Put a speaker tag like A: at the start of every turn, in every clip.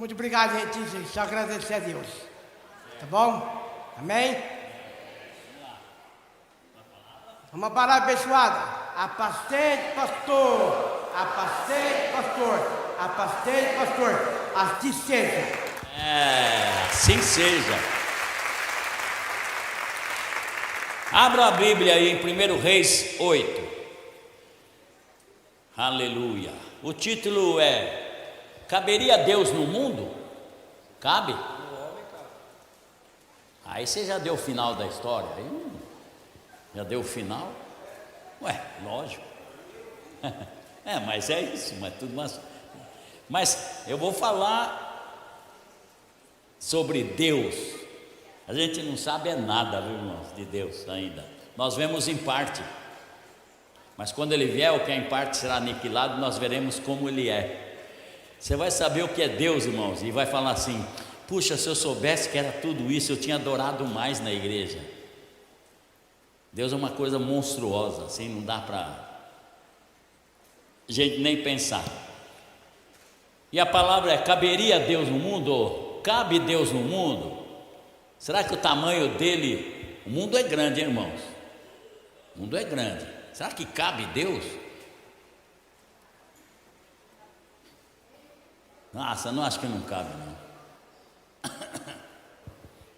A: Muito obrigado, gente. Só agradecer a Deus. Tá bom? Amém? Uma palavra abençoada. Apacente, pastor. Apacente, pastor. Apacente, pastor. Assim seja.
B: Assim seja. Abra a Bíblia aí em 1 Reis 8. Aleluia. O título é: caberia Deus no mundo? Cabe? Aí você já deu o final da história? Aí, já deu o final? Ué, lógico. Mas é isso, mas tudo mais. Mas eu vou falar sobre Deus. A gente não sabe nada, viu, irmãos, de Deus ainda. Nós vemos em parte. Mas quando Ele vier, o que é em parte será aniquilado, nós veremos como Ele é. Você vai saber o que é Deus, irmãos, e vai falar assim: puxa, se eu soubesse que era tudo isso, eu tinha adorado mais na igreja. Deus é uma coisa monstruosa, assim, não dá para gente nem pensar. E a palavra é: caberia Deus no mundo? Ou cabe Deus no mundo? Será que o tamanho dele, o mundo é grande, hein, irmãos? O mundo é grande. Será que cabe Deus? Nossa, não acho que não cabe, não.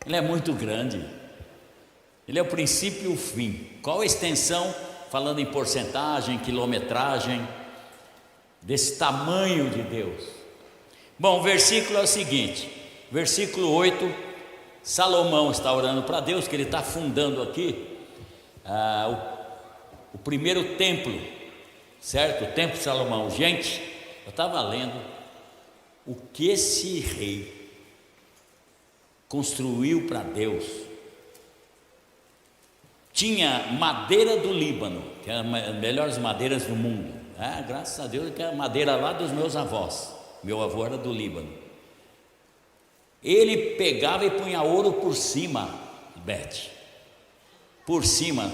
B: Ele é muito grande. Ele é o princípio e o fim. Qual a extensão, falando em porcentagem, quilometragem, desse tamanho de Deus? Bom, o versículo é o seguinte, versículo 8, Salomão está orando para Deus, que ele está fundando aqui o primeiro templo, certo? O templo de Salomão. Gente, eu estava lendo o que esse rei construiu para Deus. Tinha madeira do Líbano, que é uma das melhores madeiras do mundo. Graças a Deus, que é a madeira lá dos meus avós. Meu avô era do Líbano. Ele pegava e punha ouro por cima, Beth, por cima,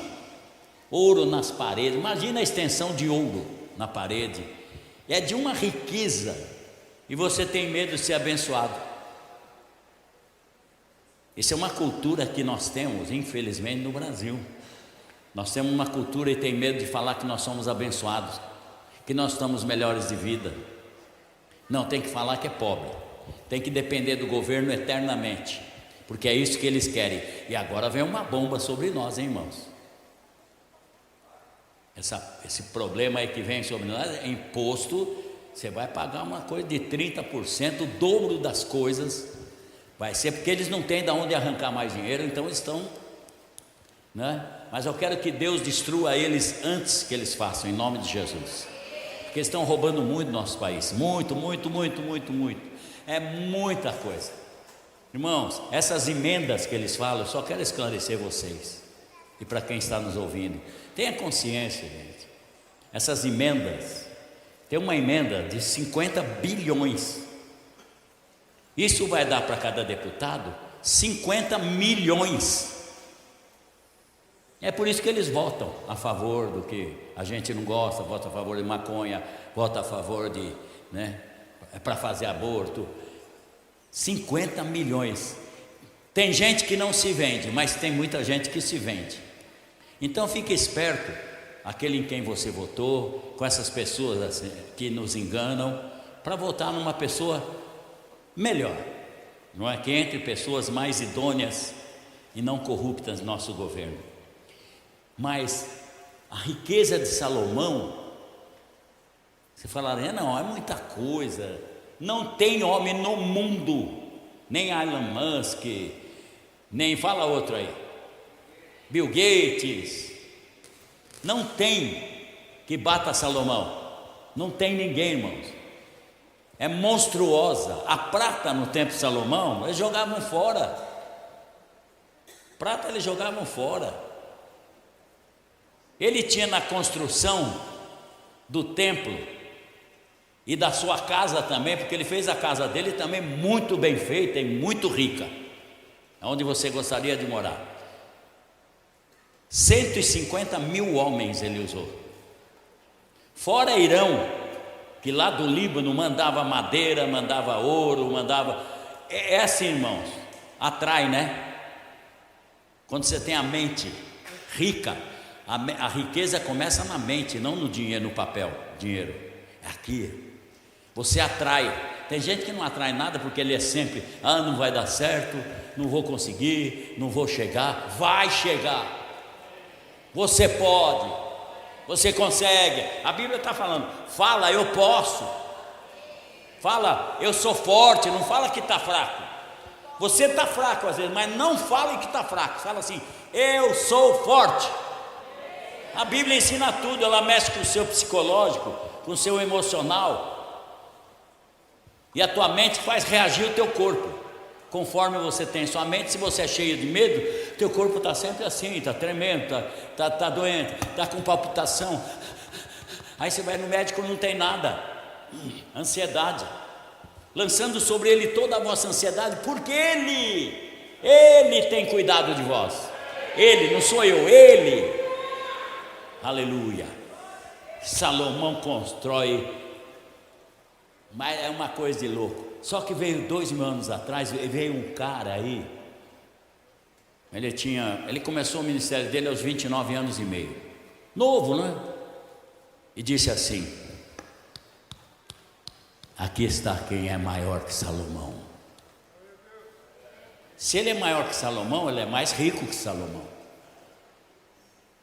B: ouro nas paredes. Imagina a extensão de ouro na parede. É de uma riqueza, e você tem medo de ser abençoado. Isso é uma cultura que nós temos, infelizmente, no Brasil. Nós temos uma cultura e tem medo de falar que nós somos abençoados, que nós estamos melhores de vida. Não, tem que falar que é pobre, tem que depender do governo eternamente, porque é isso que eles querem. E agora vem uma bomba sobre nós, hein, irmãos? Esse problema aí que vem sobre nós é imposto. Você vai pagar uma coisa de 30%, o dobro das coisas. Vai ser porque eles não têm de onde arrancar mais dinheiro, então eles estão, né? Mas eu quero que Deus destrua eles antes que eles façam, em nome de Jesus. Porque eles estão roubando muito no nosso país. Muito, muito, muito, muito, muito. É muita coisa. Irmãos, essas emendas que eles falam, eu só quero esclarecer vocês. E para quem está nos ouvindo, tenha consciência, gente. Essas emendas, tem uma emenda de 50 bilhões. Isso vai dar para cada deputado 50 milhões. É por isso que eles votam a favor do que a gente não gosta, vota a favor de maconha, vota a favor de, para fazer aborto. 50 milhões. Tem gente que não se vende, mas tem muita gente que se vende. Então fique esperto, aquele em quem você votou, com essas pessoas assim, que nos enganam, para votar numa pessoa melhor, não é? Que entre pessoas mais idôneas e não corruptas no nosso governo. Mas a riqueza de Salomão, você falaria: não, é muita coisa. Não tem homem no mundo, nem Elon Musk, nem fala outro aí, Bill Gates, não tem que bata Salomão. Não tem ninguém, irmãos. É monstruosa. A prata no tempo de Salomão, eles jogavam fora. Prata eles jogavam fora. Ele tinha na construção do templo e da sua casa também, porque ele fez a casa dele também muito bem feita e muito rica, onde você gostaria de morar. 150 mil homens ele usou, fora Irão, que lá do Líbano mandava madeira, mandava ouro, mandava. É assim, irmãos, atrai, né? Quando você tem a mente rica, a riqueza começa na mente, não no dinheiro, no papel. Dinheiro é aqui. Você atrai. Tem gente que não atrai nada porque ele é sempre: não vai dar certo, não vou conseguir, não vou chegar. Vai chegar. Você pode, você consegue. A Bíblia está falando: fala, eu posso. Fala, eu sou forte. Não fala que está fraco. Você está fraco às vezes, mas não fale que está fraco. Fala assim: eu sou forte. A Bíblia ensina tudo. Ela mexe com o seu psicológico, com o seu emocional, e a tua mente faz reagir o teu corpo conforme você tem sua mente. Se você é cheio de medo, teu corpo está sempre assim, está tremendo, está doente, está com palpitação. Aí você vai no médico, não tem nada. Ansiedade, lançando sobre ele toda a vossa ansiedade, porque ele tem cuidado de vós. Ele, não sou eu, ele. Aleluia. Salomão constrói, mas é uma coisa de louco. Só que veio 2000 anos atrás, veio um cara aí. Ele começou o ministério dele aos 29 anos e meio, novo, não é? E disse assim: aqui está quem é maior que Salomão. Se ele é maior que Salomão, ele é mais rico que Salomão.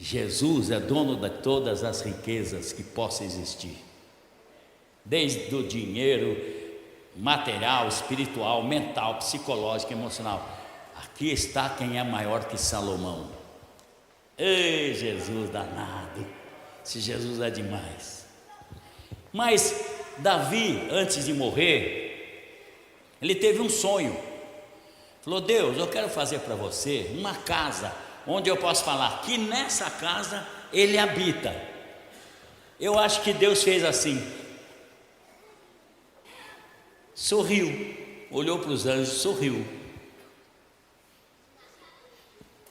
B: Jesus é dono de todas as riquezas que possam existir, desde o dinheiro material, espiritual, mental, psicológico, emocional. Aqui está quem é maior que Salomão. Ei, Jesus danado, esse Jesus é demais. Mas Davi, antes de morrer, ele teve um sonho. Falou: Deus, eu quero fazer para você uma casa onde eu posso falar que nessa casa ele habita. Eu acho que Deus fez assim, sorriu, olhou para os anjos, sorriu.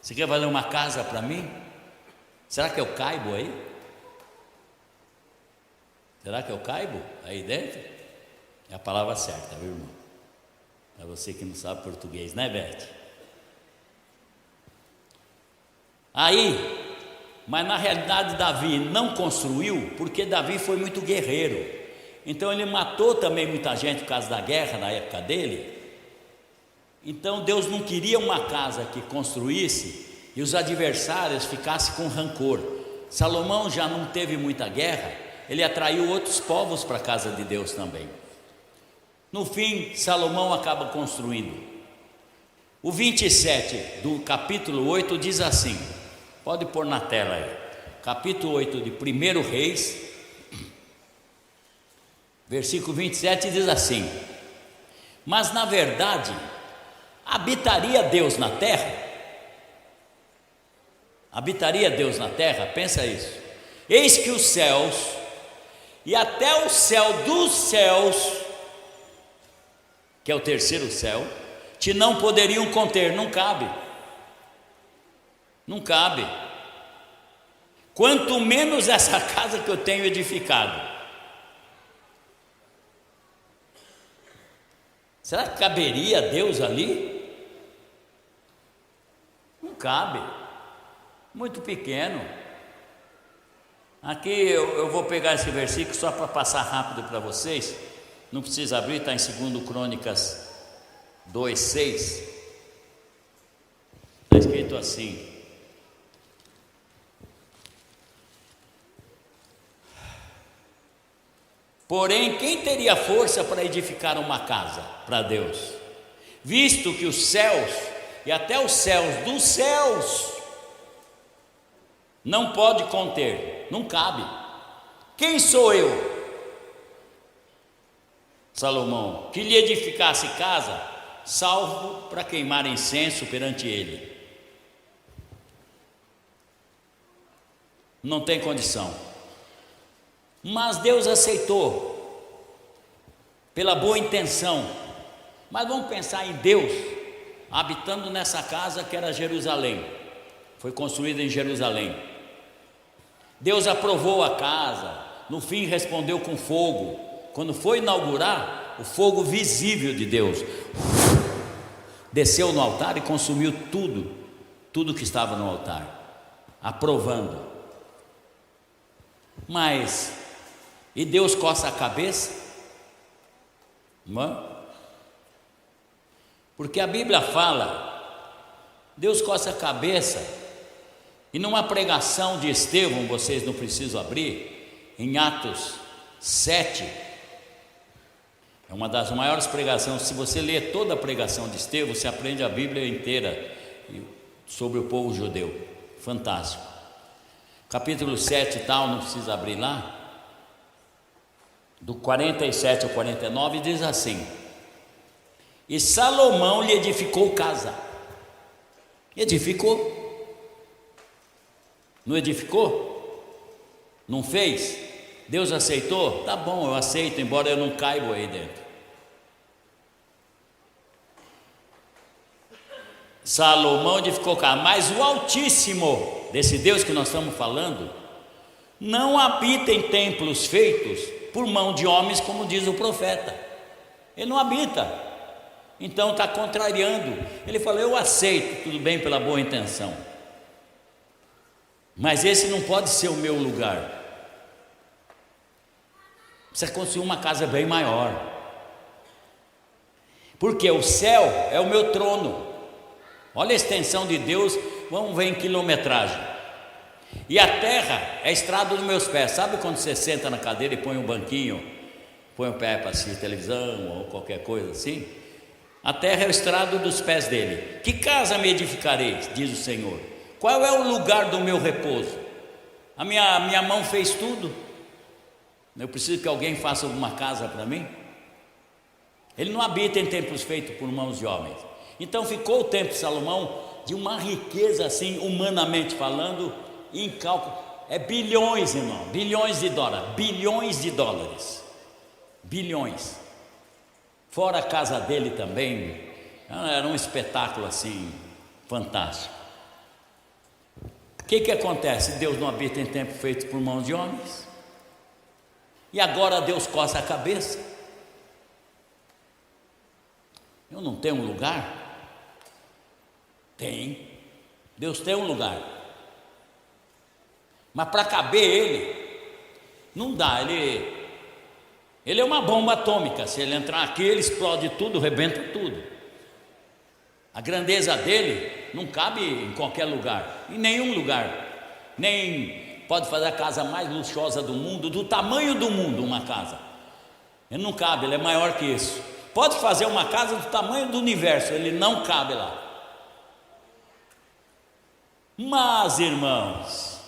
B: Você quer fazer uma casa para mim? Será que eu caibo aí? Será que eu caibo aí dentro? É a palavra certa, viu, irmão? Para você que não sabe português, né, Beth? Aí, mas na realidade Davi não construiu, porque Davi foi muito guerreiro. Então ele matou também muita gente por causa da guerra na época dele. Então Deus não queria uma casa que construísse e os adversários ficassem com rancor. Salomão já não teve muita guerra, ele atraiu outros povos para a casa de Deus também. No fim, Salomão acaba construindo. O 27 do capítulo 8 diz assim, pode pôr na tela aí, capítulo 8 de 1 Reis, versículo 27 diz assim: mas na verdade, habitaria Deus na terra? Habitaria Deus na terra? Pensa isso. Eis que os céus, e até o céu dos céus, que é o terceiro céu, te não poderiam conter. Não cabe. Não cabe. Quanto menos essa casa que eu tenho edificado. Será que caberia Deus ali? Não cabe. Muito pequeno. Aqui eu vou pegar esse versículo só para passar rápido para vocês. Não precisa abrir, está em 2 Crônicas 2:6. Está escrito assim: porém, quem teria força para edificar uma casa para Deus, visto que os céus e até os céus dos céus não pode conter? Não cabe. Quem sou eu, Salomão, que lhe edificasse casa, salvo para queimar incenso perante ele? Não tem condição. Mas Deus aceitou, pela boa intenção. Mas vamos pensar em Deus habitando nessa casa que era Jerusalém, foi construída em Jerusalém. Deus aprovou a casa, no fim respondeu com fogo, quando foi inaugurar, o fogo visível de Deus desceu no altar e consumiu tudo que estava no altar, aprovando. Mas, e Deus coça a cabeça? Não? Porque a Bíblia fala, Deus coça a cabeça, e numa pregação de Estevão, vocês não precisam abrir, em Atos 7, é uma das maiores pregações. Se você ler toda a pregação de Estevão, você aprende a Bíblia inteira sobre o povo judeu, fantástico. Capítulo 7 e tal, não precisa abrir lá, do 47 ao 49, diz assim: e Salomão lhe edificou casa. Edificou? Não edificou? Não fez? Deus aceitou? Tá bom, eu aceito, embora eu não caiba aí dentro. Salomão edificou casa, mas o Altíssimo, desse Deus que nós estamos falando, não habita em templos feitos por mão de homens, como diz o profeta. Ele não habita. Então está contrariando. Ele falou: eu aceito, tudo bem, pela boa intenção, mas esse não pode ser o meu lugar. Precisa construir uma casa bem maior, porque o céu é o meu trono. Olha a extensão de Deus, vamos ver em quilometragem. E a terra é a estrada dos meus pés. Sabe quando você senta na cadeira e põe um banquinho, põe o pé para assistir televisão ou qualquer coisa assim? A terra é o estrado dos pés dele. Que casa me edificareis, diz o Senhor? Qual é o lugar do meu repouso? A minha mão fez tudo. Eu preciso que alguém faça alguma casa para mim? Ele não habita em templos feitos por mãos de homens. Então ficou o templo de Salomão de uma riqueza assim, humanamente falando, em cálculo, é bilhões, irmão, bilhões de dólares, bilhões. Fora a casa dele também, era um espetáculo assim, fantástico. O que acontece? Deus não habita em templo feito por mãos de homens, e agora Deus coça a cabeça. Eu não tenho um lugar? Tem. Deus tem um lugar, mas para caber Ele, não dá. Ele é uma bomba atômica. Se Ele entrar aqui, Ele explode tudo, rebenta tudo. A grandeza dele não cabe em qualquer lugar, em nenhum lugar. Nem pode fazer a casa mais luxuosa do mundo, do tamanho do mundo, uma casa. Ele não cabe, Ele é maior que isso. Pode fazer uma casa do tamanho do universo, Ele não cabe lá. Mas, irmãos,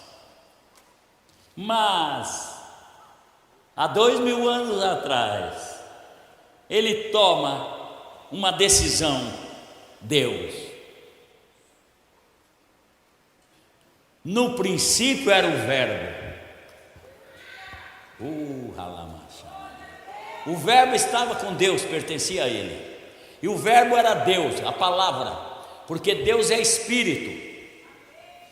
B: há 2000 anos atrás, Ele toma uma decisão, Deus. No princípio era o Verbo. O Verbo estava com Deus, pertencia a Ele. E o Verbo era Deus, a palavra, porque Deus é Espírito.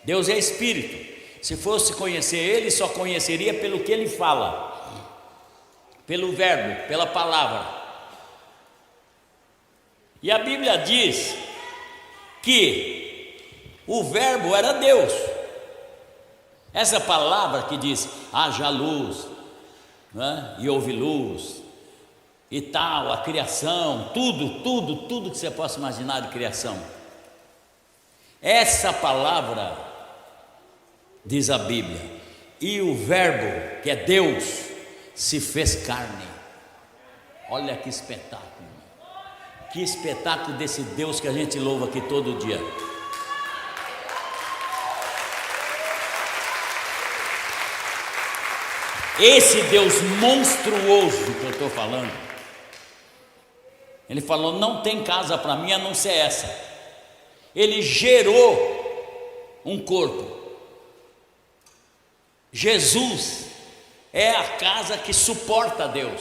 B: Deus é Espírito. Se fosse conhecer Ele, só conheceria pelo que Ele fala, pelo Verbo, pela palavra. E a Bíblia diz que o Verbo era Deus. Essa palavra que diz haja luz, né? E houve luz e tal, a criação, tudo que você possa imaginar de criação. Essa palavra, diz a Bíblia, e o Verbo, que é Deus, se fez carne. Olha que espetáculo, que espetáculo desse Deus que a gente louva aqui todo dia. Esse Deus monstruoso que eu estou falando, Ele falou: não tem casa para mim a não ser essa. Ele gerou um corpo. Jesus é a casa que suporta Deus.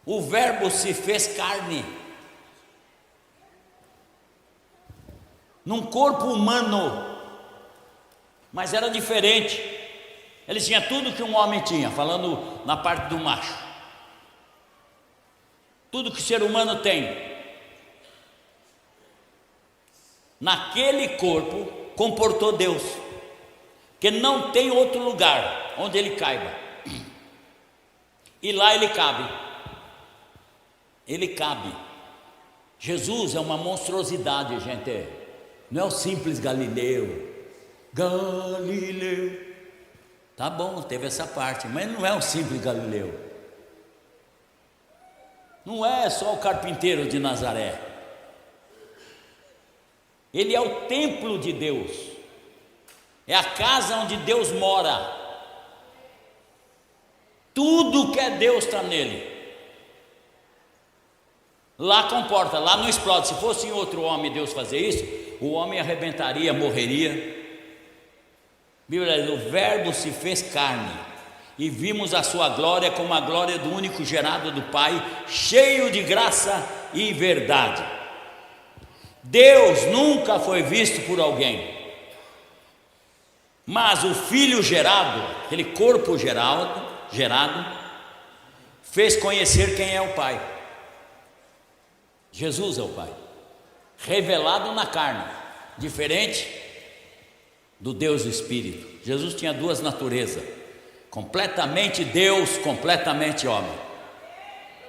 B: O Verbo se fez carne, num corpo humano, mas era diferente. Ele tinha tudo que um homem tinha, falando na parte do macho. Tudo que o ser humano tem. Naquele corpo comportou Deus, que não tem outro lugar onde ele caiba. E lá ele cabe. Ele cabe. Jesus é uma monstruosidade, gente. Não é o simples Galileu. Galileu. Tá bom, teve essa parte, mas não é um simples Galileu. Não é só o carpinteiro de Nazaré. Ele é o templo de Deus. É a casa onde Deus mora. Tudo que é Deus está nele. Lá comporta, lá não explode. Se fosse em outro homem Deus fazer isso, o homem arrebentaria, morreria. Bíblia diz: o verbo se fez carne e vimos a sua glória como a glória do único gerado do Pai, cheio de graça e verdade. Deus nunca foi visto por alguém, mas o Filho gerado, aquele corpo gerado, fez conhecer quem é o Pai. Jesus é o Pai, revelado na carne, diferente do Deus Espírito. Jesus tinha duas naturezas, completamente Deus, completamente homem.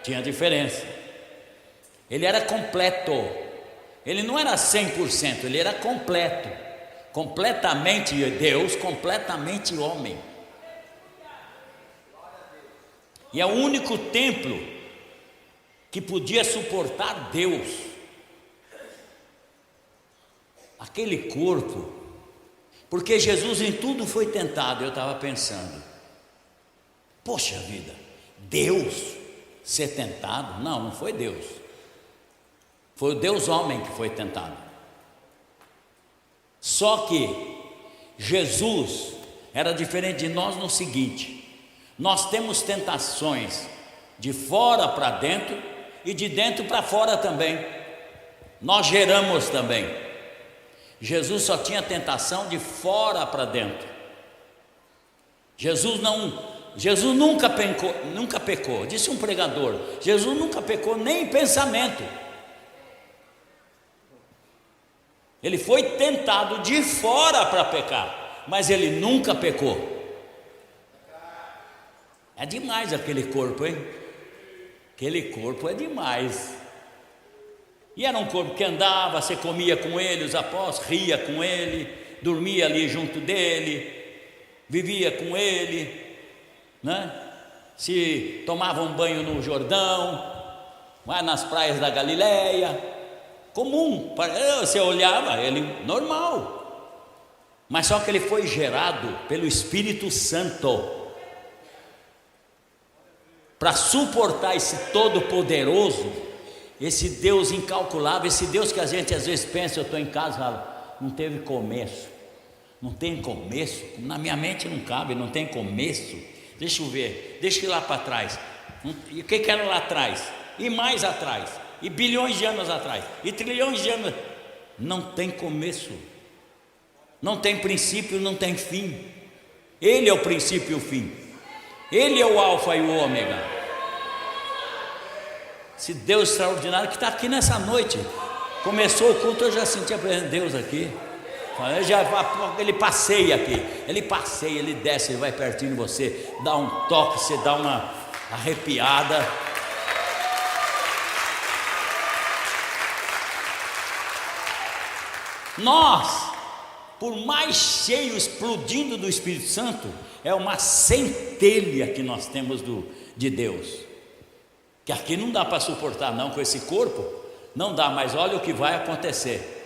B: Tinha diferença. Ele era completo. Ele não era 100%, ele era completo. Completamente Deus, completamente homem. E é o único templo que podia suportar Deus. Aquele corpo, porque Jesus em tudo foi tentado. Eu estava pensando, poxa vida, Deus ser tentado? Não, não foi Deus. Foi o Deus homem que foi tentado. Só que Jesus era diferente de nós no seguinte: nós temos tentações de fora para dentro e de dentro para fora também. Nós geramos também. Jesus só tinha tentação de fora para dentro. Jesus nunca pecou. Disse um pregador: Jesus nunca pecou nem em pensamento. Ele foi tentado de fora para pecar, mas ele nunca pecou. É demais aquele corpo, hein? Aquele corpo é demais. E era um corpo que andava, você comia com ele, os apóstolos, ria com ele, dormia ali junto dele, vivia com ele, né? Se tomava um banho no Jordão, vai nas praias da Galileia, comum. Você olhava ele normal, mas só que ele foi gerado pelo Espírito Santo para suportar esse Todo-Poderoso, esse Deus incalculável, esse Deus que a gente às vezes pensa. Eu estou em casa e falo: não teve começo. Não tem começo? Na minha mente não cabe, não tem começo. Deixa eu ver, deixa eu ir lá para trás. E o que era lá atrás? E mais atrás? E bilhões de anos atrás? E trilhões de anos? Não tem começo. Não tem princípio, não tem fim. Ele é o princípio e o fim. Ele é o alfa e o ômega. Esse Deus extraordinário que está aqui nessa noite. Começou o culto, eu já senti a presença de Deus aqui. Ele passeia aqui. Ele passeia, ele desce, ele vai pertinho de você, dá um toque, você dá uma arrepiada. Nós, por mais cheio, explodindo do Espírito Santo, é uma centelha que nós temos de Deus, que aqui não dá para suportar não, com esse corpo, não dá. Mas olha o que vai acontecer.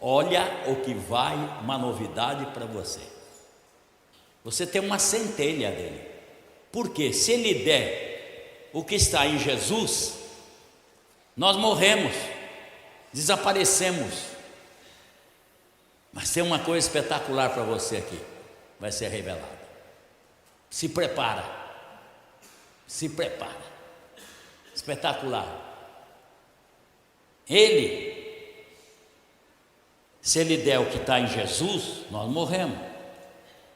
B: Olha o que vai, uma novidade para você. Você tem uma centelha dele. Porque se ele der o que está em Jesus, nós morremos, desaparecemos. Mas tem uma coisa espetacular para você aqui, vai ser revelada. Se prepara. Se prepara. Espetacular. Se ele der o que está em Jesus, nós morremos.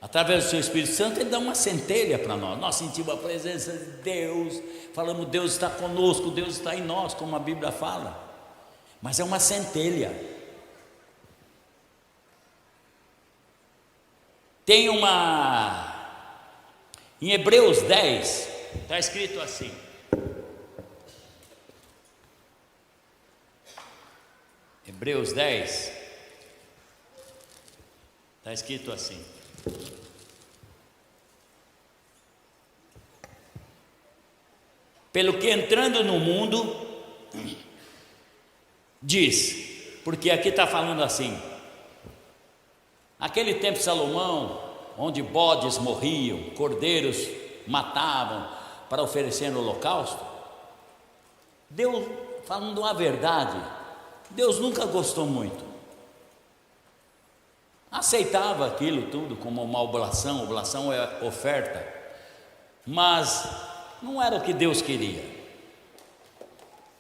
B: Através do seu Espírito Santo, Ele dá uma centelha para nós. Nós sentimos a presença de Deus, falamos, Deus está conosco, Deus está em nós, como a Bíblia fala. Mas é uma centelha. Tem em Hebreus 10, está escrito assim. Hebreus 10, está escrito assim. Pelo que entrando no mundo, diz, porque aqui está falando assim, aquele tempo de Salomão, onde bodes morriam, cordeiros matavam para oferecer no holocausto, Deus, falando a verdade, Deus nunca gostou muito. Aceitava aquilo tudo como uma oblação é oferta, mas não era o que Deus queria.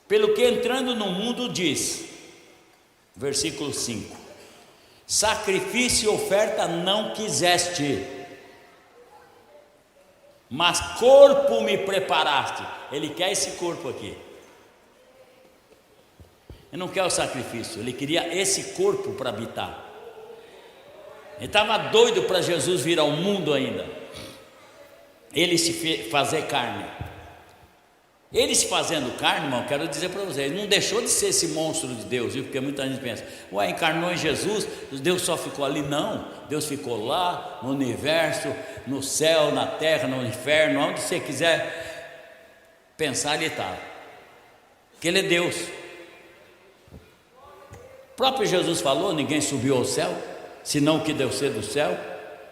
B: Pelo que entrando no mundo diz, versículo 5: sacrifício e oferta não quiseste, mas corpo me preparaste. Ele quer esse corpo aqui. Ele não quer o sacrifício, ele queria esse corpo para habitar. Ele estava doido para Jesus vir ao mundo ainda, ele se fazer carne. Ele se fazendo carne, irmão, quero dizer para vocês, não deixou de ser esse monstro de Deus, viu? Porque muita gente pensa, encarnou em Jesus, Deus só ficou ali. Não, Deus ficou lá no universo, no céu, na terra, no inferno, onde você quiser pensar, Ele está, porque Ele é Deus. O próprio Jesus falou, ninguém subiu ao céu, senão o que desceu do céu,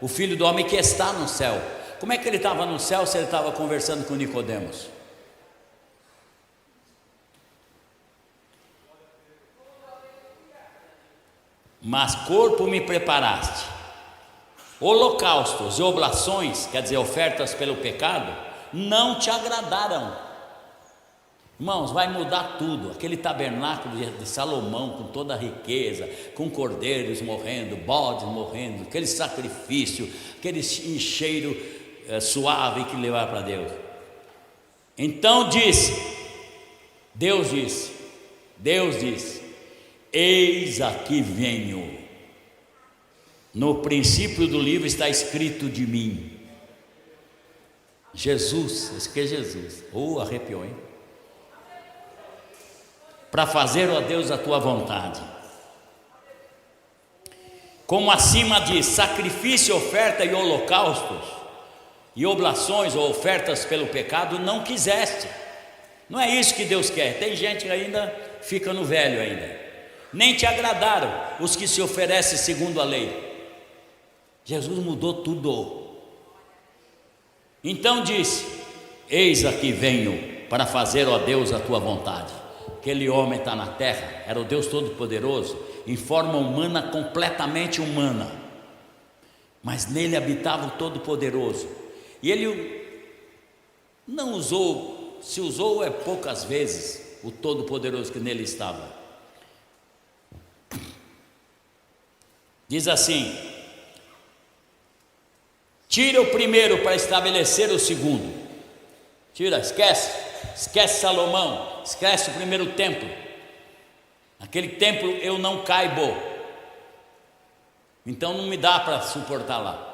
B: o Filho do Homem que está no céu. Como é que Ele estava no céu se Ele estava conversando com Nicodemos? Mas corpo me preparaste, holocaustos e oblações, quer dizer, ofertas pelo pecado, não te agradaram. Irmãos, vai mudar tudo. Aquele tabernáculo de Salomão, com toda a riqueza, com cordeiros morrendo, bodes morrendo, aquele sacrifício, aquele cheiro suave que levava para Deus. Então Deus disse, eis aqui venho. No princípio do livro está escrito de mim. Jesus, esse que é Jesus. Arrepiou, hein? Para fazer, ó Deus, a tua vontade. Como acima diz, sacrifício, oferta e holocaustos, e oblações ou ofertas pelo pecado, não quiseste. Não é isso que Deus quer. Tem gente que ainda fica no velho ainda. Nem te agradaram os que se oferecem segundo a lei. Jesus mudou tudo. Então disse, eis aqui venho para fazer, ó Deus, a tua vontade. Aquele homem está na terra, era o Deus Todo-Poderoso, em forma humana, completamente humana, mas nele habitava o Todo-Poderoso. E ele não usou, se usou poucas vezes, o Todo-Poderoso que nele estava. Diz assim, tira o primeiro para estabelecer o segundo. Tira, esquece Salomão, esquece o primeiro templo. Naquele templo eu não caibo, então não me dá para suportar lá,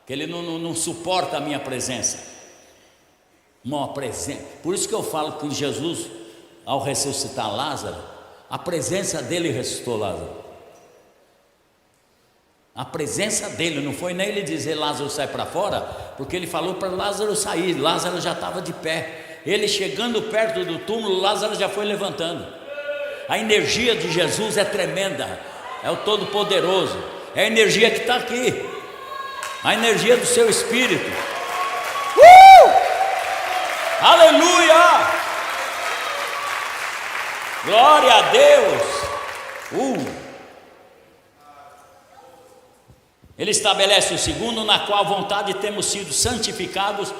B: que ele não suporta a minha presença. Uma presença. Por isso que eu falo que Jesus, ao ressuscitar Lázaro, a presença dele ressuscitou Lázaro. A presença dele, não foi nem ele dizer Lázaro sai para fora, porque ele falou para Lázaro sair. Lázaro já estava de pé. Ele chegando perto do túmulo, Lázaro já foi levantando. A energia de Jesus é tremenda, é o Todo-Poderoso, é a energia que está aqui, a energia do seu Espírito. Aleluia! Glória a Deus! Ele estabelece o segundo, na qual vontade temos sido santificados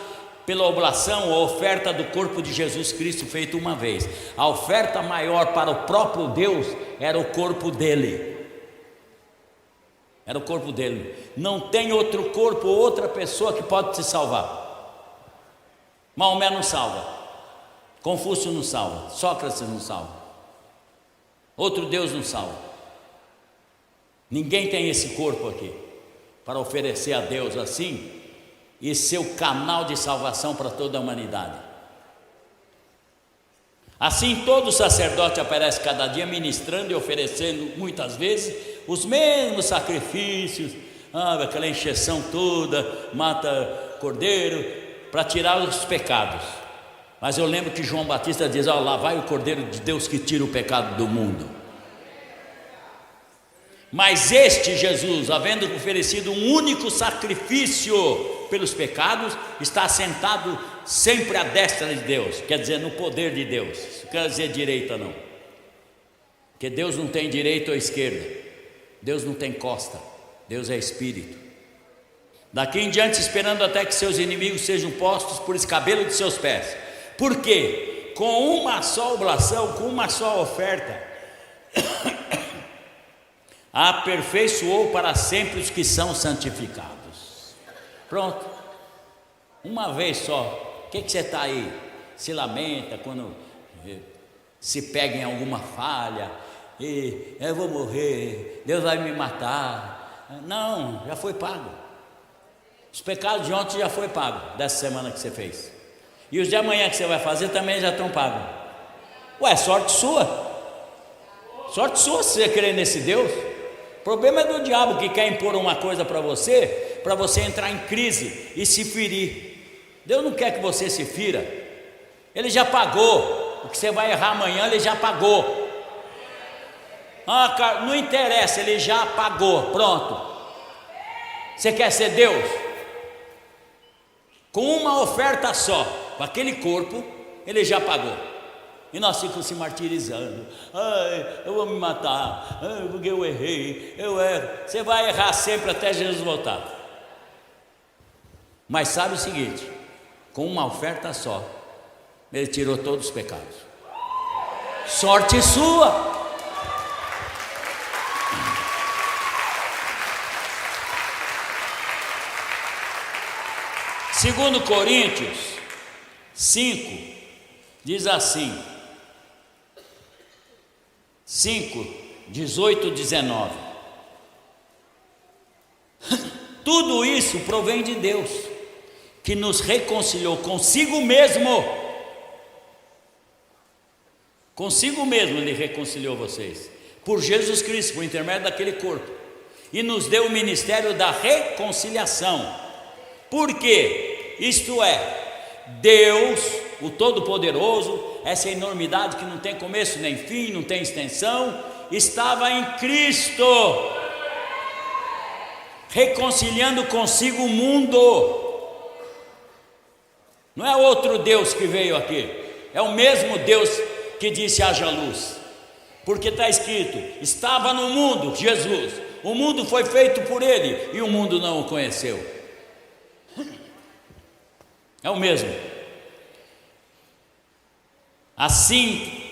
B: pela oblação ou oferta do corpo de Jesus Cristo feita uma vez. A oferta maior para o próprio Deus era o corpo dele. Era o corpo dele. Não tem outro corpo ou outra pessoa que pode te salvar. Maomé não salva, Confúcio não salva, Sócrates não salva, outro Deus não salva. Ninguém tem esse corpo aqui para oferecer a Deus assim e ser o canal de salvação para toda a humanidade. Assim, todo sacerdote aparece cada dia ministrando e oferecendo muitas vezes os mesmos sacrifícios, aquela encheção toda, mata cordeiro para tirar os pecados. Mas eu lembro que João Batista diz: lá vai o Cordeiro de Deus que tira o pecado do mundo. Mas este Jesus, havendo oferecido um único sacrifício pelos pecados, está sentado sempre à destra de Deus, quer dizer, no poder de Deus. Não quer dizer direita não, porque Deus não tem direita ou esquerda, Deus não tem costa, Deus é Espírito. Daqui em diante, esperando até que seus inimigos sejam postos por escabelo de seus pés. Por quê? Com uma só oblação, com uma só oferta, aperfeiçoou para sempre os que são santificados. Pronto, uma vez só. O que você está aí? Se lamenta quando se pega em alguma falha, e eu vou morrer, Deus vai me matar. Não, já foi pago. Os pecados de ontem já foi pago, dessa semana que você fez. E os de amanhã que você vai fazer também já estão pagos. Ué, sorte sua. Sorte sua se você crer nesse Deus. O problema é do diabo, que quer impor uma coisa para você entrar em crise e se ferir. Deus não quer que você se fira. Ele já pagou. O que você vai errar amanhã, ele já pagou. Não interessa, ele já pagou. Pronto. Você quer ser Deus? Com uma oferta só, com aquele corpo, ele já pagou. E nós ficamos se martirizando. Eu vou me matar, porque eu errei, eu erro. Você vai errar sempre até Jesus voltar. Mas sabe o seguinte: com uma oferta só, ele tirou todos os pecados. Sorte sua. Segundo Coríntios 5, diz assim, 5, 18, 19. Tudo isso provém de Deus, que nos reconciliou consigo mesmo. Consigo mesmo ele reconciliou vocês, por Jesus Cristo, por intermédio daquele corpo, e nos deu o ministério da reconciliação. Por quê? Isto é, Deus, o Todo-Poderoso, essa enormidade que não tem começo nem fim, não tem extensão, estava em Cristo, reconciliando consigo o mundo. Não é outro Deus que veio aqui, é o mesmo Deus que disse haja luz, porque está escrito: estava no mundo Jesus, o mundo foi feito por ele e o mundo não o conheceu. É o mesmo. Assim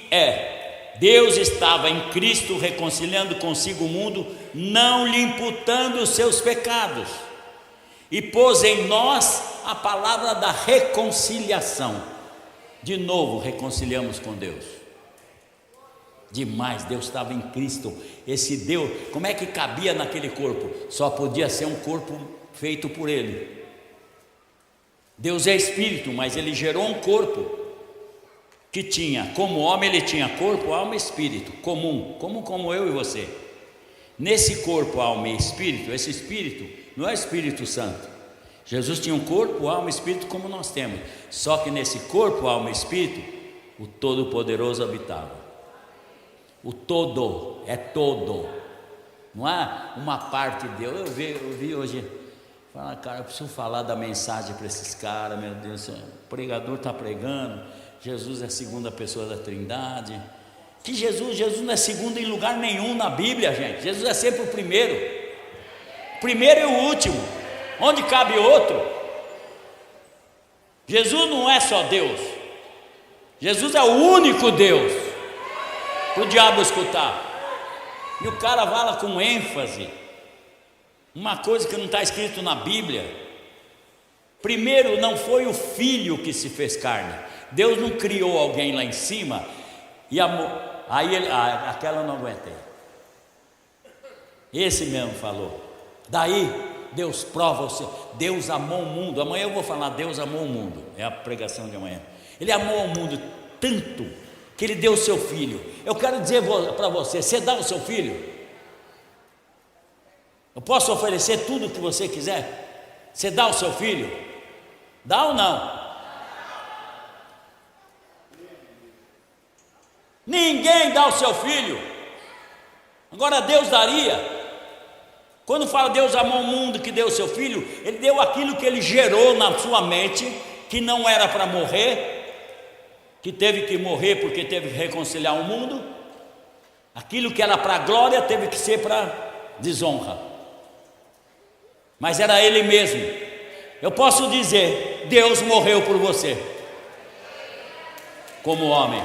B: Deus estava em Cristo reconciliando consigo o mundo, não lhe imputando os seus pecados, e pôs em nós a palavra da reconciliação. De novo reconciliamos com Deus. Demais, Deus estava em Cristo. Esse Deus, como é que cabia naquele corpo? Só podia ser um corpo feito por Ele. Deus é Espírito, mas Ele gerou um corpo que tinha, como homem ele tinha corpo, alma e espírito, comum como eu e você. Nesse corpo, alma e espírito, esse espírito não é Espírito Santo. Jesus tinha um corpo, alma e espírito como nós temos, só que nesse corpo, alma e espírito, o Todo-Poderoso habitava. O todo é todo, não é uma parte de Deus. Eu vi hoje, fala, cara, eu preciso falar da mensagem para esses caras, meu Deus, o pregador está pregando, Jesus é a segunda pessoa da Trindade. Que Jesus não é segundo em lugar nenhum na Bíblia, gente. Jesus é sempre o primeiro e o último, onde cabe outro. Jesus não é só Deus, Jesus é o único Deus, para o diabo escutar. E o cara fala com ênfase, uma coisa que não está escrito na Bíblia. Primeiro, não foi o Filho que se fez carne. Deus não criou alguém lá em cima e aquela eu não aguentei. Esse mesmo falou. Daí Deus prova o seu. Deus amou o mundo. Amanhã eu vou falar Deus amou o mundo. É a pregação de amanhã. Ele amou o mundo tanto que ele deu o seu filho. Eu quero dizer para você, você dá o seu filho? Eu posso oferecer tudo o que você quiser? Você dá o seu filho? Dá ou não? Ninguém dá o seu filho. Agora Deus daria. Quando fala Deus amou o mundo que deu o seu filho, Ele deu aquilo que Ele gerou na sua mente, que não era para morrer, que teve que morrer porque teve que reconciliar o mundo. Aquilo que era para glória teve que ser para desonra. Mas era Ele mesmo. Eu posso dizer, Deus morreu por você, como homem.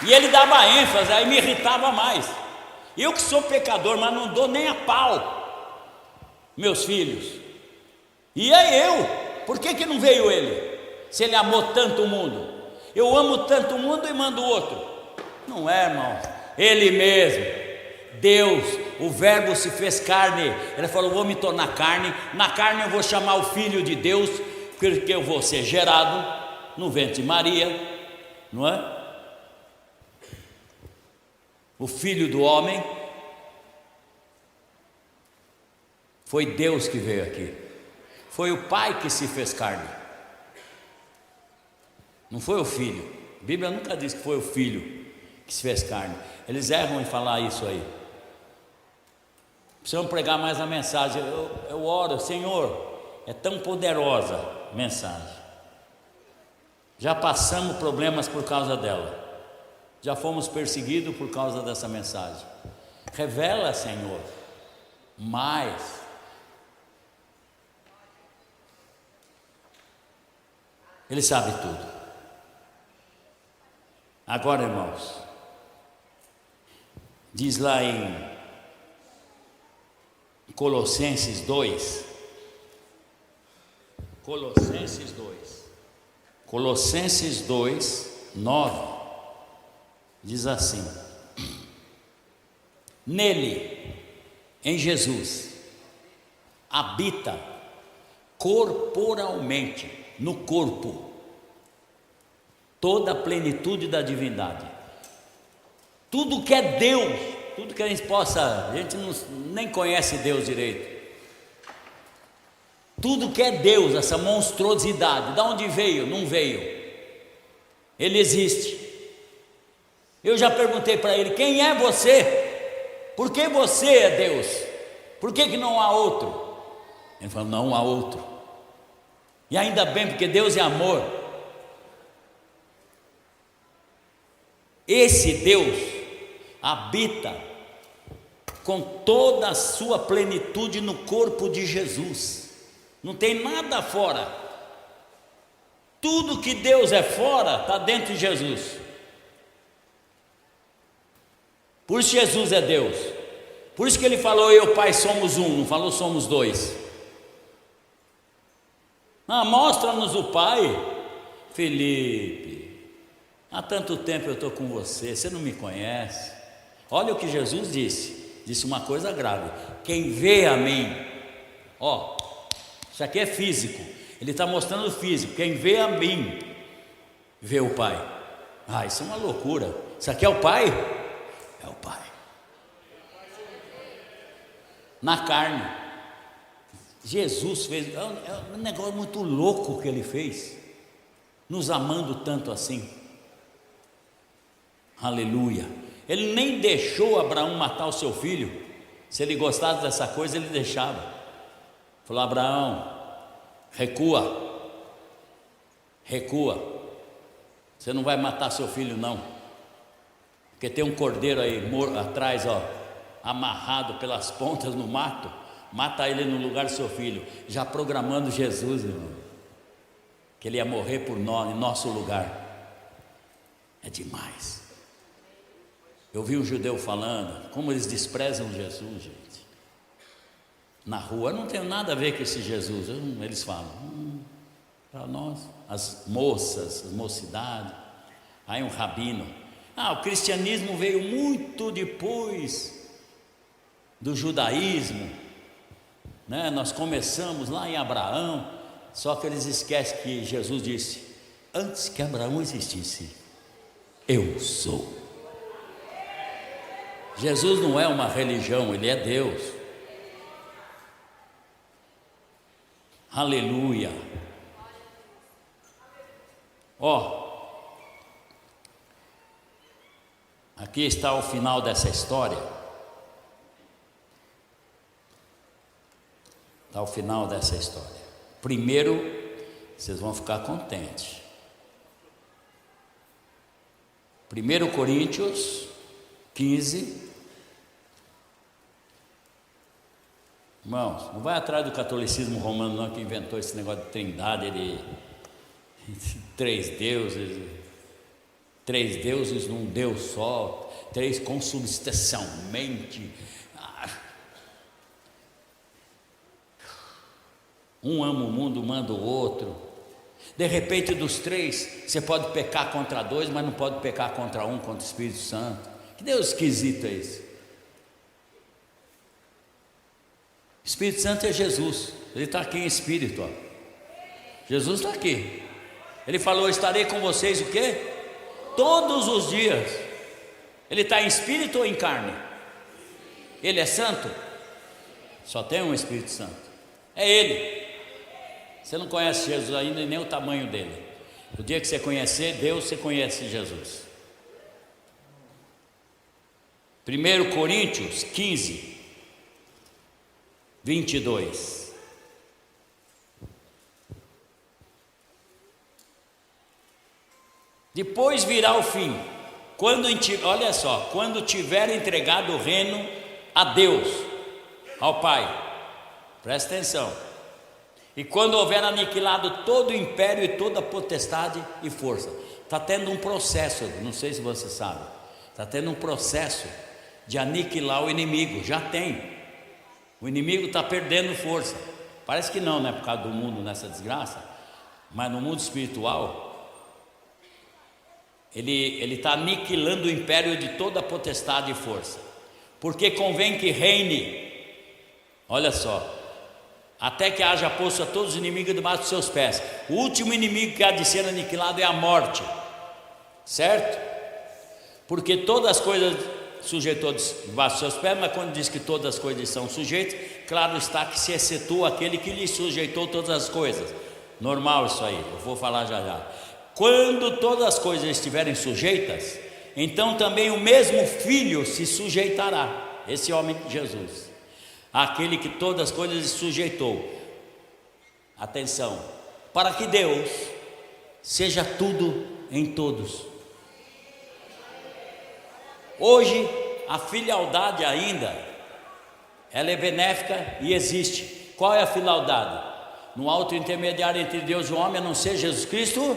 B: E ele dava ênfase, aí me irritava mais. Eu que sou pecador, mas não dou nem a pau, meus filhos. E é eu, por que não veio ele? Se ele amou tanto o mundo. Eu amo tanto o mundo e mando o outro. Não é, irmão, ele mesmo, Deus, o verbo se fez carne. Ele falou, vou me tornar carne. Na carne eu vou chamar o Filho de Deus, porque eu vou ser gerado no ventre de Maria, não é? O Filho do homem. Foi Deus que veio aqui. Foi o Pai que se fez carne. Não foi o Filho. A Bíblia nunca diz que foi o Filho que se fez carne. Eles erram em falar isso aí. Precisamos pregar mais a mensagem. Eu oro, Senhor, é tão poderosa a mensagem. Já passamos problemas por causa dela. Já fomos perseguidos por causa dessa mensagem. Revela, Senhor, mais. Ele sabe tudo. Agora, irmãos, diz lá em Colossenses 2. Colossenses 2, 9. Diz assim: nele, em Jesus, habita corporalmente, no corpo, toda a plenitude da divindade. Tudo que é Deus, tudo que a gente nem conhece Deus direito. Tudo que é Deus, essa monstruosidade, de onde veio? Não veio. Ele existe. Eu já perguntei para ele, quem é você? Por que você é Deus? Por que não há outro? Ele falou, não há outro. E ainda bem, porque Deus é amor. Esse Deus habita com toda a sua plenitude no corpo de Jesus. Não tem nada fora. Tudo que Deus é fora está dentro de Jesus. Por isso Jesus é Deus. Por isso que ele falou, eu e o Pai somos um, não falou somos dois. Mostra-nos o Pai. Felipe, há tanto tempo eu estou com você, você não me conhece. Olha o que Jesus disse uma coisa grave: quem vê a mim, isso aqui é físico, ele está mostrando o físico, quem vê a mim, vê o Pai. Isso é uma loucura. Isso aqui é o Pai? É o Pai. Na carne. Jesus fez, é um negócio muito louco que ele fez, nos amando tanto assim. Aleluia. Ele nem deixou Abraão matar o seu filho. Se ele gostasse dessa coisa, ele deixava. Falou, Abraão, recua. Você não vai matar seu filho não, porque tem um cordeiro aí atrás, amarrado pelas pontas no mato. Mata ele no lugar do seu filho. Já programando Jesus, irmão, que ele ia morrer por nós, em nosso lugar. É demais. Eu vi um judeu falando como eles desprezam Jesus, gente. Na rua não tem nada a ver com esse Jesus. Eles falam, para nós, as moças, as mocidades. Aí um rabino, o cristianismo veio muito depois do judaísmo, né? Nós começamos lá em Abraão. Só que eles esquecem que Jesus disse: antes que Abraão existisse, eu sou. Jesus não é uma religião, ele é Deus. Aleluia. Aqui está o final dessa história. Está o final dessa história. Primeiro, vocês vão ficar contentes. 1 Coríntios 15. Irmãos, não vai atrás do catolicismo romano não, que inventou esse negócio de trindade, três deuses num Deus só, três consubstancialmente. Um ama o mundo, manda o outro. De repente, dos três, você pode pecar contra dois, mas não pode pecar contra um, contra o Espírito Santo. Que Deus esquisito é esse? Espírito Santo é Jesus. Ele está aqui em espírito, Jesus está aqui. Ele falou: estarei com vocês o quê? Todos os dias. Ele está em espírito ou em carne? Ele é santo? Só tem um Espírito Santo, é Ele. Você não conhece Jesus ainda, nem o tamanho dele. O dia que você conhecer Deus, você conhece Jesus. 1 Coríntios 15, 22. Depois virá o fim, olha só, quando tiver entregado o reino a Deus, ao Pai, presta atenção. E quando houver aniquilado todo o império e toda a potestade e força. Está tendo um processo, não sei se você sabe, está tendo um processo de aniquilar o inimigo, já tem. O inimigo está perdendo força. Parece que não, né, por causa do mundo nessa desgraça, mas no mundo espiritual, ele está aniquilando o império de toda a potestade e força, porque convém que reine, olha só, até que haja posto a todos os inimigos debaixo dos seus pés. O último inimigo que há de ser aniquilado é a morte, certo? Porque todas as coisas sujeitou debaixo dos seus pés, mas quando diz que todas as coisas são sujeitas, claro está que se excetua aquele que lhe sujeitou todas as coisas. Normal isso aí, eu vou falar já já. Quando todas as coisas estiverem sujeitas, então também o mesmo Filho se sujeitará, esse homem Jesus, aquele que todas as coisas sujeitou. Atenção, para que Deus seja tudo em todos. Hoje a filialdade ainda, ela é benéfica e existe. Qual é a filialdade? No alto intermediário entre Deus e o homem, a não ser Jesus Cristo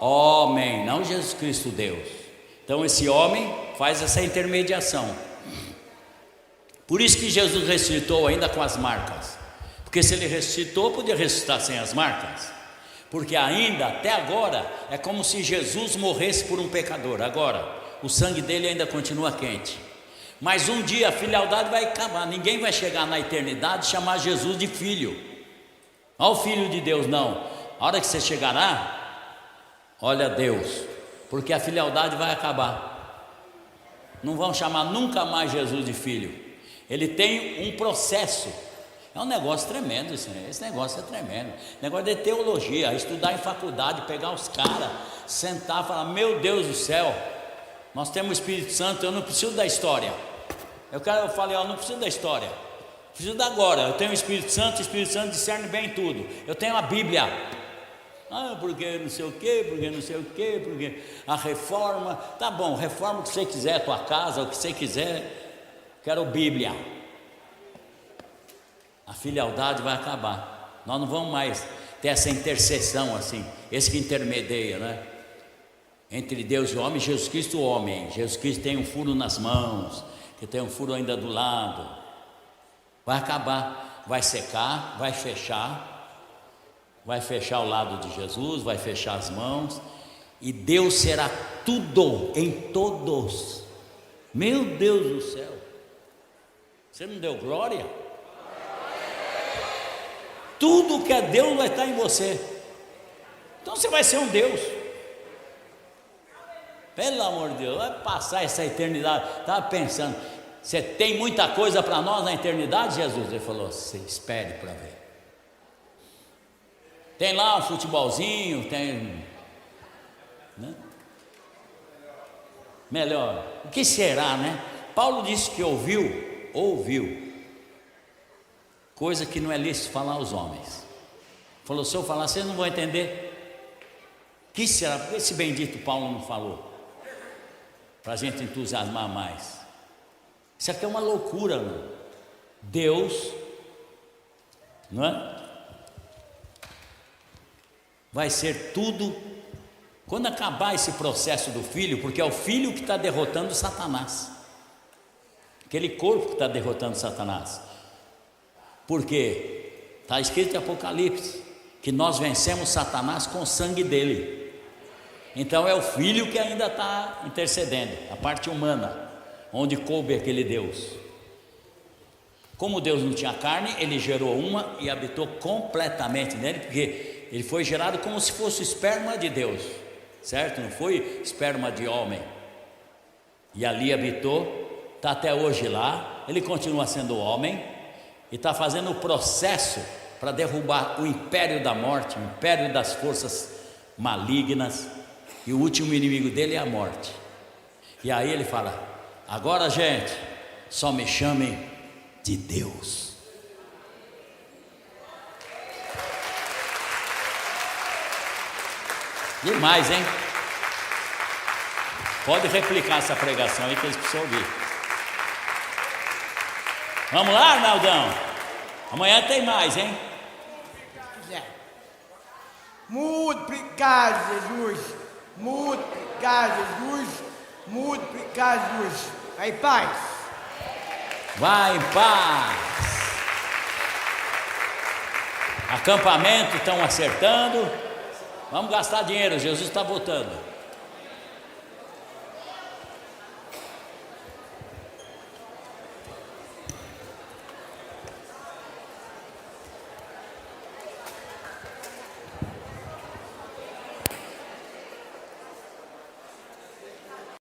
B: homem, não Jesus Cristo Deus. Então esse homem faz essa intermediação. Por isso que Jesus ressuscitou ainda com as marcas, porque se ele ressuscitou, podia ressuscitar sem as marcas, porque ainda, até agora, é como se Jesus morresse por um pecador. Agora, o sangue dele ainda continua quente, mas um dia a filialdade vai acabar, ninguém vai chegar na eternidade e chamar Jesus de filho, ó Filho de Deus, não. A hora que você chegar lá, olha Deus, porque a filialdade vai acabar, não vão chamar nunca mais Jesus de filho. Ele tem um processo, é um negócio tremendo isso, né? Esse negócio é tremendo, negócio de teologia, estudar em faculdade, pegar os caras, sentar e falar: meu Deus do céu, nós temos o Espírito Santo, eu não preciso da história. Eu falei: eu não preciso da história, preciso da agora. Eu tenho o Espírito Santo discerne bem tudo. Eu tenho a Bíblia. Porque não sei o quê, porque a reforma, tá bom, reforma o que você quiser, a tua casa, o que você quiser. Quero Bíblia. A filialdade vai acabar. Nós não vamos mais ter essa intercessão assim, esse que intermedia, né? entre Deus e o homem, Jesus Cristo o homem. Jesus Cristo tem um furo nas mãos, que tem um furo ainda do lado. Vai acabar, vai secar, vai fechar o lado de Jesus, vai fechar as mãos, e Deus será tudo em todos. Meu Deus do céu, você não deu glória? Tudo que é Deus vai estar em você. Então você vai ser um Deus. Pelo amor de Deus, vai passar essa eternidade. Estava pensando, você tem muita coisa para nós na eternidade, Jesus? Ele falou, você espere para ver. Tem lá um futebolzinho, tem, né? Melhor, o que será, né? Paulo disse que ouviu coisa que não é lícito falar aos homens. Falou, se eu falar, vocês não vão entender. O que será? Por que esse bendito Paulo não falou? Para a gente entusiasmar mais. Isso aqui é uma loucura, não? Deus, não é? Vai ser tudo, quando acabar esse processo do Filho, porque é o Filho que está derrotando Satanás, aquele corpo que está derrotando Satanás, porque está escrito em Apocalipse, que nós vencemos Satanás com o sangue dele. Então é o Filho que ainda está intercedendo, a parte humana, onde coube aquele Deus. Como Deus não tinha carne, ele gerou uma e habitou completamente nele, porque ele foi gerado como se fosse esperma de Deus, certo? Não foi esperma de homem. E ali habitou, está até hoje lá. Ele continua sendo homem e está fazendo o processo para derrubar o império da morte, o império das forças malignas, e o último inimigo dele é a morte. E aí ele fala, agora gente, só me chamem de Deus. Demais, hein? Pode replicar essa pregação aí que eles precisam ouvir. Vamos lá, Arnaldão? Amanhã tem mais, hein?
A: Multiplicar Jesus, multiplicar Jesus, multiplicar Jesus. Vai em paz.
B: Vai em paz. Acampamento estão acertando. Vamos gastar dinheiro, Jesus está voltando.